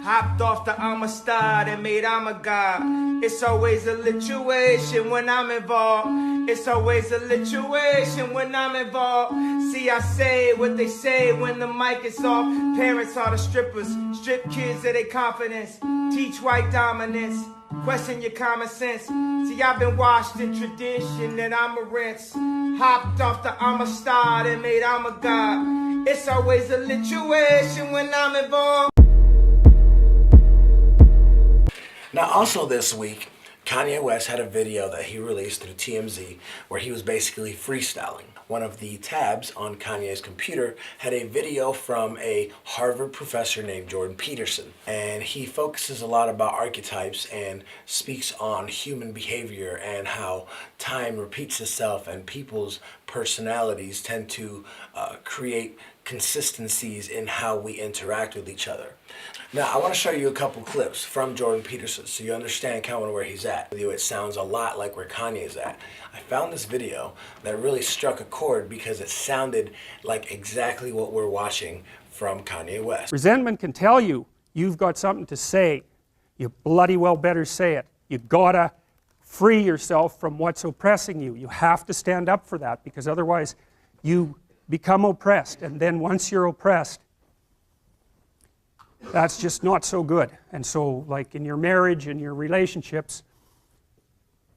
Hopped off the Amistad and made I'm a god. It's always a lituation when I'm involved. It's always a lituation when I'm involved. See, I say what they say when the mic is off. Parents are the strippers, strip kids of their confidence. Teach white dominance, question your common sense. See, I've been washed in tradition and I'm a rinse. Hopped off the Amistad and made I'm a god. It's always a lituation when I'm involved. Now, also this week, Kanye West had a video that he released through TMZ where he was basically freestyling. One of the tabs on Kanye's computer had a video from a Harvard professor named Jordan Peterson. And he focuses a lot about archetypes and speaks on human behavior and how time repeats itself and people's personalities tend to create consistencies in how we interact with each other. Now, I want to show you a couple clips from Jordan Peterson so you understand kind of where he's at. It sounds a lot like where Kanye's at. I found this video that really struck a chord because it sounded like exactly what we're watching from Kanye West. Resentment can tell you you've got something to say. You bloody well better say it. You gotta free yourself from what's oppressing you. You have to stand up for that because otherwise you become oppressed, and then once you're oppressed, that's just not so good. And so, like in your marriage and your relationships,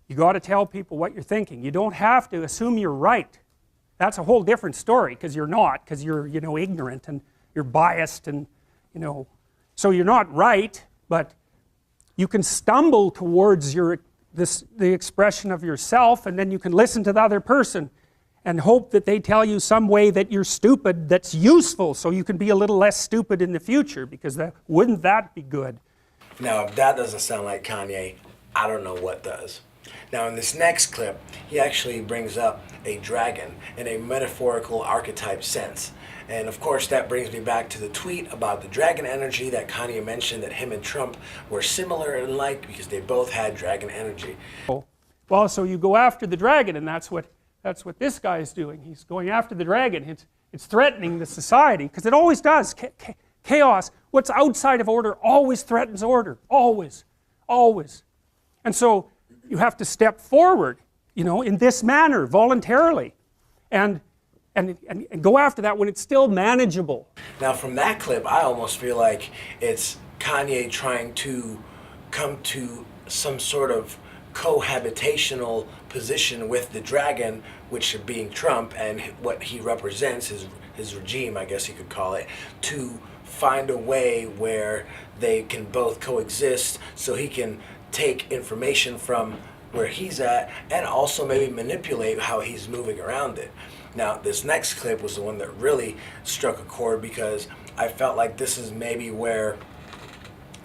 you got to tell people what you're thinking. You don't have to assume you're right. That's a whole different story because you're not, because you're, ignorant and you're biased and, so you're not right, but you can stumble towards the expression of yourself, and then you can listen to the other person and hope that they tell you some way that you're stupid that's useful so you can be a little less stupid in the future, because wouldn't that be good? Now, if that doesn't sound like Kanye, I don't know what does. Now, in this next clip, he actually brings up a dragon in a metaphorical archetype sense. And of course, that brings me back to the tweet about the dragon energy that Kanye mentioned, that him and Trump were similar and like because they both had dragon energy. Well, so you go after the dragon, and that's what this guy is doing. He's going after the dragon. It's threatening the society, because it always does. Chaos, what's outside of order, always threatens order. Always. Always. And so you have to step forward, in this manner, voluntarily, and go after that when it's still manageable. Now, from that clip, I almost feel like it's Kanye trying to come to some sort of cohabitational position with the dragon, which being Trump and what he represents, his regime, I guess you could call it, to find a way where they can both coexist so he can take information from where he's at and also maybe manipulate how he's moving around it. Now, this next clip was the one that really struck a chord because I felt like this is maybe where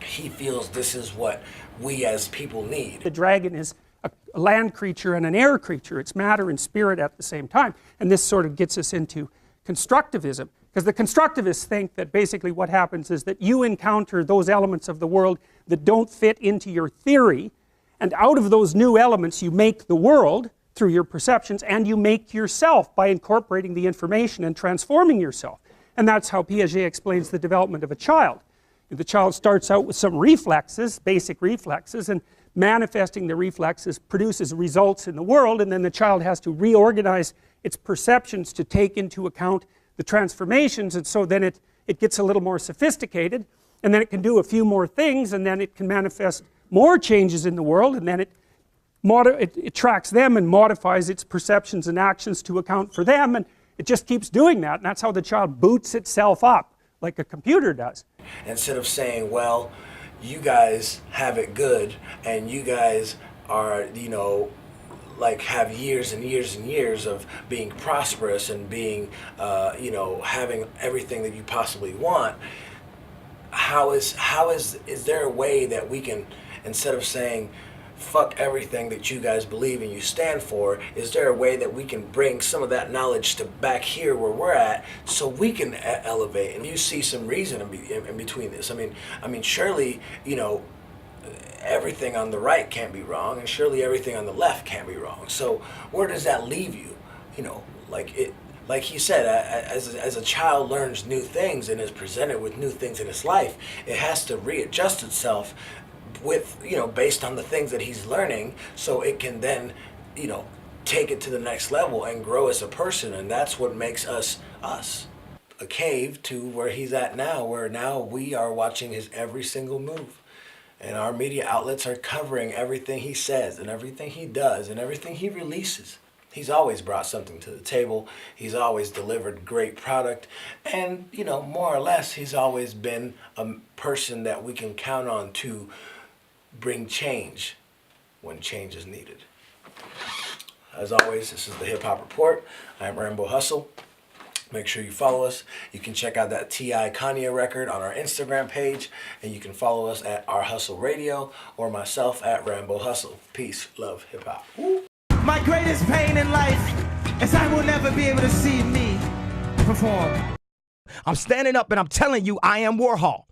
he feels this is what we as people need. The dragon is a land creature and an air creature. It's matter and spirit at the same time. And this sort of gets us into constructivism, because the constructivists think that basically what happens is that you encounter those elements of the world that don't fit into your theory, and out of those new elements you make the world through your perceptions, and you make yourself by incorporating the information and transforming yourself. And that's how Piaget explains the development of a child. The child starts out with some reflexes, basic reflexes, and manifesting the reflexes produces results in the world, and then the child has to reorganize its perceptions to take into account the transformations, and so then it gets a little more sophisticated, and then it can do a few more things, and then it can manifest more changes in the world, and then it tracks them and modifies its perceptions and actions to account for them, and it just keeps doing that, and that's how the child boots itself up, like a computer does. Instead of saying, well, you guys have it good and you guys are, like have years and years and years of being prosperous and being, having everything that you possibly want, is there a way that we can, instead of saying, fuck everything that you guys believe and you stand for, is there a way that we can bring some of that knowledge to back here where we're at so we can elevate? And you see some reason in between this. I mean, surely, everything on the right can't be wrong, and surely everything on the left can't be wrong. So where does that leave you? Like he said, as a child learns new things and is presented with new things in his life, it has to readjust itself with, based on the things that he's learning, so it can then, take it to the next level and grow as a person. And that's what makes us us. A cave to where he's at now, where now we are watching his every single move. And our media outlets are covering everything he says and everything he does and everything he releases. He's always brought something to the table. He's always delivered great product. And, more or less, he's always been a person that we can count on to bring change when change is needed. As always, this is the Hip Hop Report. I'm Rambo Hustle. Make sure you follow us. You can check out that T.I. Kanye record on our Instagram page, and you can follow us at Our Hustle Radio or myself at Rambo Hustle. Peace, love, hip hop. My greatest pain in life is I will never be able to see me perform. I'm standing up and I'm telling you I am Warhol.